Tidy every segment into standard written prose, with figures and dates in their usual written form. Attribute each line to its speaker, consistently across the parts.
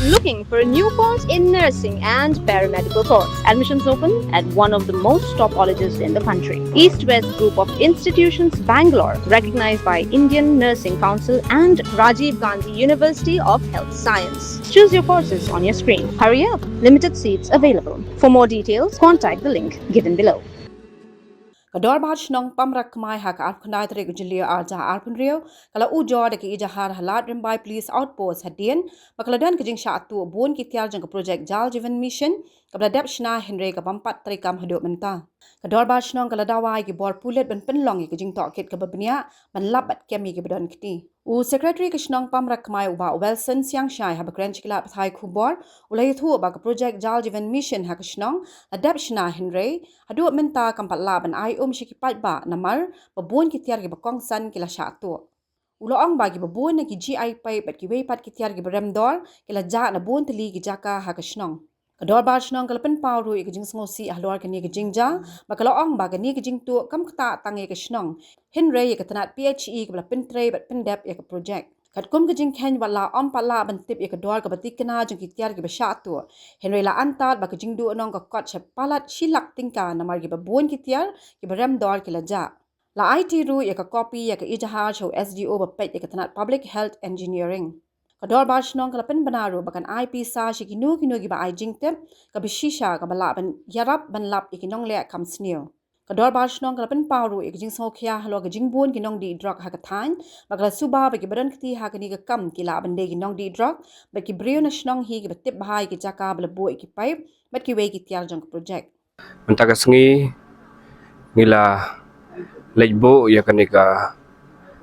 Speaker 1: Looking for a new course in nursing and paramedical course? Admissions open at one of the most top colleges in the country. East West Group of Institutions, Bangalore, recognized by Indian Nursing Council and Rajiv Gandhi University of Health Science. Choose your courses on your screen. Hurry up! Limited seats available. For more details, contact the link given below.
Speaker 2: Kador bahas nong pamrak kemai hak arkandai teri kujelia arja arpun rio kalau ujo ada ke ijahar halat rembai police outpost hadian bakaladan kejing syatu bun kitiar jang ke projek Jal Jeevan Mission kabladap shna Henry kabampat teri kam hidup mentah. Kador bahas nong kalau dawai ki bor pulet ben penlong ki kejing tokit ke babnia ben labat kemi ki badan kiti. U Secretary Kishnong Pamrak Kmai uba Wilson Siang Shai habakran chikla pathai khubor ulai thu uba project Jal Jeevan Mission ha Kishnong adap shna Henry hadu menta kampat laban ai shiki ba namar babun kitiar ki bakong san kila syatu. Uloong bagi babun ki GI pai pat ki weipat kitiar ki beremdor kila ja na bun teli ki jaka ha Kishnong. Kador ba shnong kalapen pawru ik jing ngosi ahlor kani ki jingja bakaloong ba kani ki jing tu kam kta tangi ki shnong Henry ik tanat PHE ki balapen tre bat pendep ik project kat kum ki jing khen wala om pala bantip ik dor ka batik kana jing ki tiar ki besyatu Henry la antat ba ki jing du nong ka kot palat shilak tingka namar ki babun ki tiar ki berem dor ki la ja la IT ru ik copy ik ijahar show SDO ba pet ik tanat public health engineering Kador bash nong kalapen banaru bakan IP sa shikinu kinu giba ai jingtep kabishisha kabala ban yarap ban lap ikinong le kam sneo. Kador bash nong kalapen pawru ikijing sokya halo gajing bun kinong di drug hakathan bagala suba bagi badan kti hakani ka kam kila bande kinong di drug bagi brio na shnong hi giba tip bahai ki jaka balabu iki pipe bat ki we ki tiar jang project.
Speaker 3: Mentaka sengi ngila lejbo ya kanika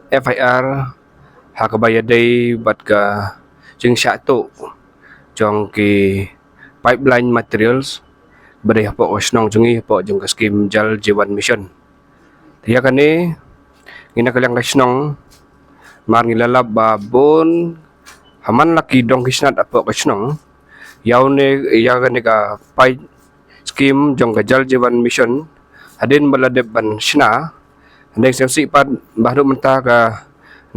Speaker 3: FIR hakabaya day bat ka jing syatu jong ki pipeline materials bade po osnong jungi po jong ka scheme Jal Jeevan Mission tiya kani ngina kalyang kasnong mar ngilalab babon haman laki dong kisnat apo kasnong yaune ya kani ka pipe scheme jong ka Jal Jeevan Mission hadin baladep ban shna andeng semsi pad bahru mentah ka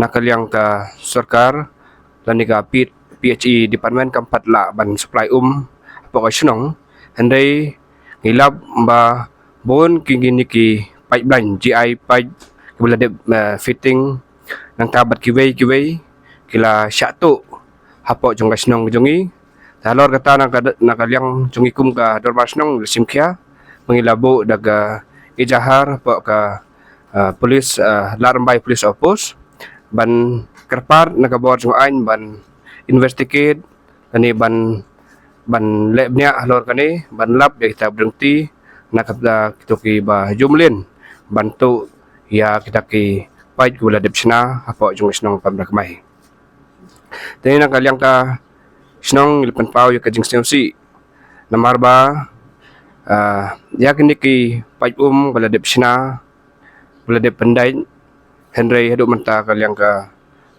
Speaker 3: nakalyang ka sarkar lani ka PHE department kampat la ban supply apokasnong handai ngilab ba bon kingini ki pipeline GI pipe kibala de fitting nang tabat kiway kila syatu hapo jong kasnong jongi talor kata nakalyang jongi kum ka dormasnong simkhya mengilabo daga ijahar po ka police larambay police outpost ban kerpar nakabor jong ain ban investigate kani ban lebnya halor kani ban lab ya kita berhenti nakabda kita ki ba jumlin bantu ya kita ki pait gula depsna apa jong snong pamrak mai tani nakalyang ka snong ilpan pau ya kajing snongsi namar ba ya kini ki pait gula depsna gula dep pendai Henry hidup mentah kalyang ka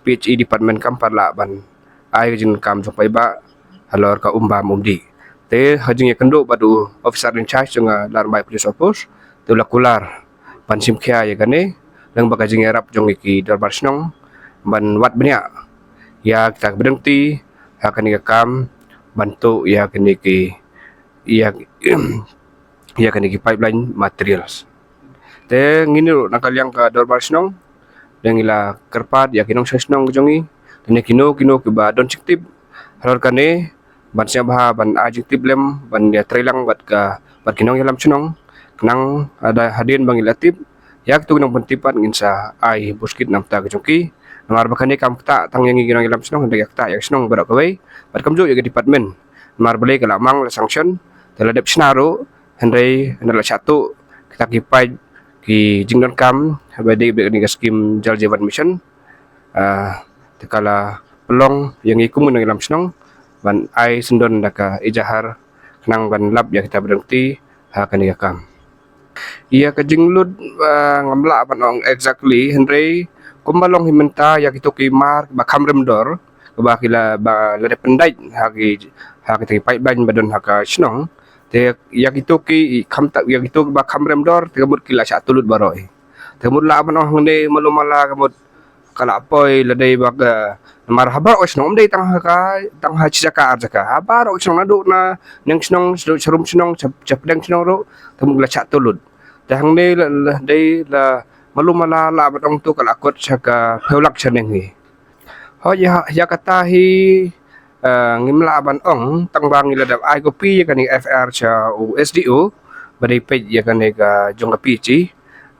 Speaker 3: PHE department kampat la ban ai jin kam sampai ba halor ka umbam umdi te hajing ya kendo badu officer in charge jong larmai police outpost tu lakular ban simkhya ya gane lang baka jing erap jong iki darbar snong ban wat benya ya kita berhenti akan ka kam bantu ya kini ki ya kini ki pipeline materials te ngini nakalyang ka darbar snong dan ila kerpat ya kinong sesnong jongi dan kino ke ba don siktip halor kane ban sia bah ban adjective lem ban ya trilang bat kinong yalam sunong kenang ada hadin bang ilatip ya tu nang pentipat ngin sa ai buskit nam ta jongi namar bakane kam ta tang yang kinong yalam sunong da yak ta yak sunong barak kawai bat kamjo ya department namar beli kala mang la sanction teladep snaro Henry nala satu kita kipai ki jingdon kam bade ni skim Jal Jeevan Mission tekala pelong yang ikum nang ilam snong ban ai sendon daka ijahar nang ban lab ya kita berhenti ha kani kam iya ka jinglud ngamla ban exactly Henry kumbalong himenta ya kitu ki mar ba kamremdor ba kila ba lade pendai ha ki pipeline badon ha ka snong te yak itu ki kam tak yak itu ba kamrem dor te kamut kila satu lut baroi te kamut la ban oh ngene malumala kamut kalapoi ladai baga marhabar o snong dai tang ha chaka arjaka habar o snong nadu na nang snong serum snong chapdang snong ro tamugla chat tulud tang dai la malumala la batong tu kalakot chaka peulak chaneng hi ho ya kata hi ngimla ban ong tang bang iladap ai kopi kan FR cha SDO badai page ya kan ga jong api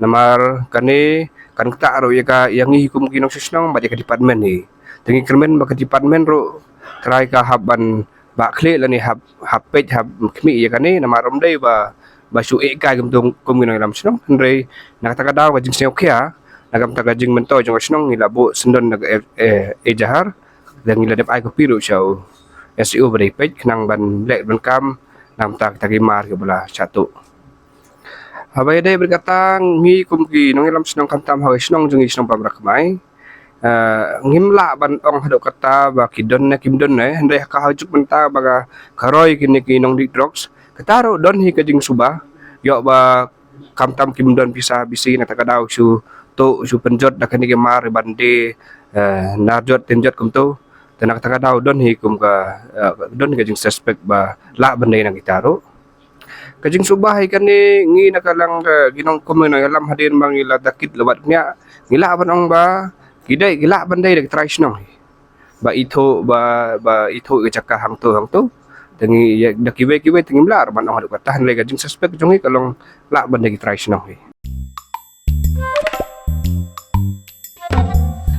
Speaker 3: namar kane kan kita aro ya ka yang hukum kinong sisnong ba ka department ni tengi kermen ba ka department ro try ka haban ba kle la ni hab page hab kmi ya kane namarom dai ba su e ka gum dong kum kinong lam sisnong andre nak ta ka daw jing seo kya nagam ta ka jing mento jong sisnong ni labo sendon nag e jahar dan ngila dep ai ko piru chau SEO ba dai page nang ban lek ban kam nam tak tagimar ke bala satu. Habay day berkata ngi kumki nong ilam sinong kantam hawi sinong jungi sinong pamrakmay ngimla ban ong hadok kata ba kidon na kimdon na henday kahajuk benta baga karoy kini kinong di drugs kataro don hi kajing suba yo ba kamtam kimdon bisa bisi na takadaw su penjot da kani gemar bande narjot tenjot kumto tenak takadaw don hi kum ka don kajing suspect ba la banday nang itaro kajing subahay kani ngi nakalang ginong komuno alam hadir mangila dakit lewat nya ngila ban ong ba kidai gila bandai dak try snong ba ito chaka hang to tengi dak kiwe tengi blar ban ong dak tahan le kajing suspect jongi kalong la bandai try snong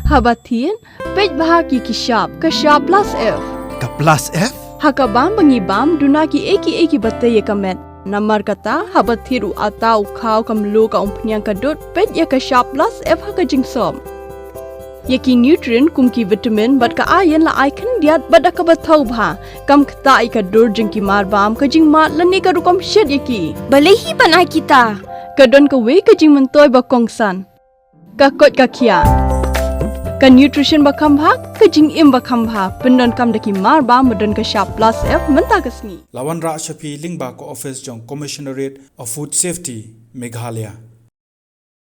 Speaker 4: Habatin pej bahagi kishap kashap plus F
Speaker 5: Ka plus F?
Speaker 4: hakabam bangibam dunaki eki batay kamet Namar kata habat thiru atau kau kamlu ka umpnyang kadut pet ya ka sharp plus F ka jingsom. Yaki nutrient kumki vitamin bat ka iron la icon diat bat ka bathau bha kam kata ai ka dur jingki mar bam ka jing mat lani ka rukom shed yaki.
Speaker 6: Balehi panai kita.
Speaker 4: Ka don ka we ka jing mentoy ba kongsan. Ka kot ka kia. Ka nutrition ba khambha ka jing im ba khambha pendon kam daki mar bam modon ka sharp plus F menta kasni.
Speaker 5: Lawan Ra Shafi Lingba ko office jong Commissionerate of Food Safety Meghalaya.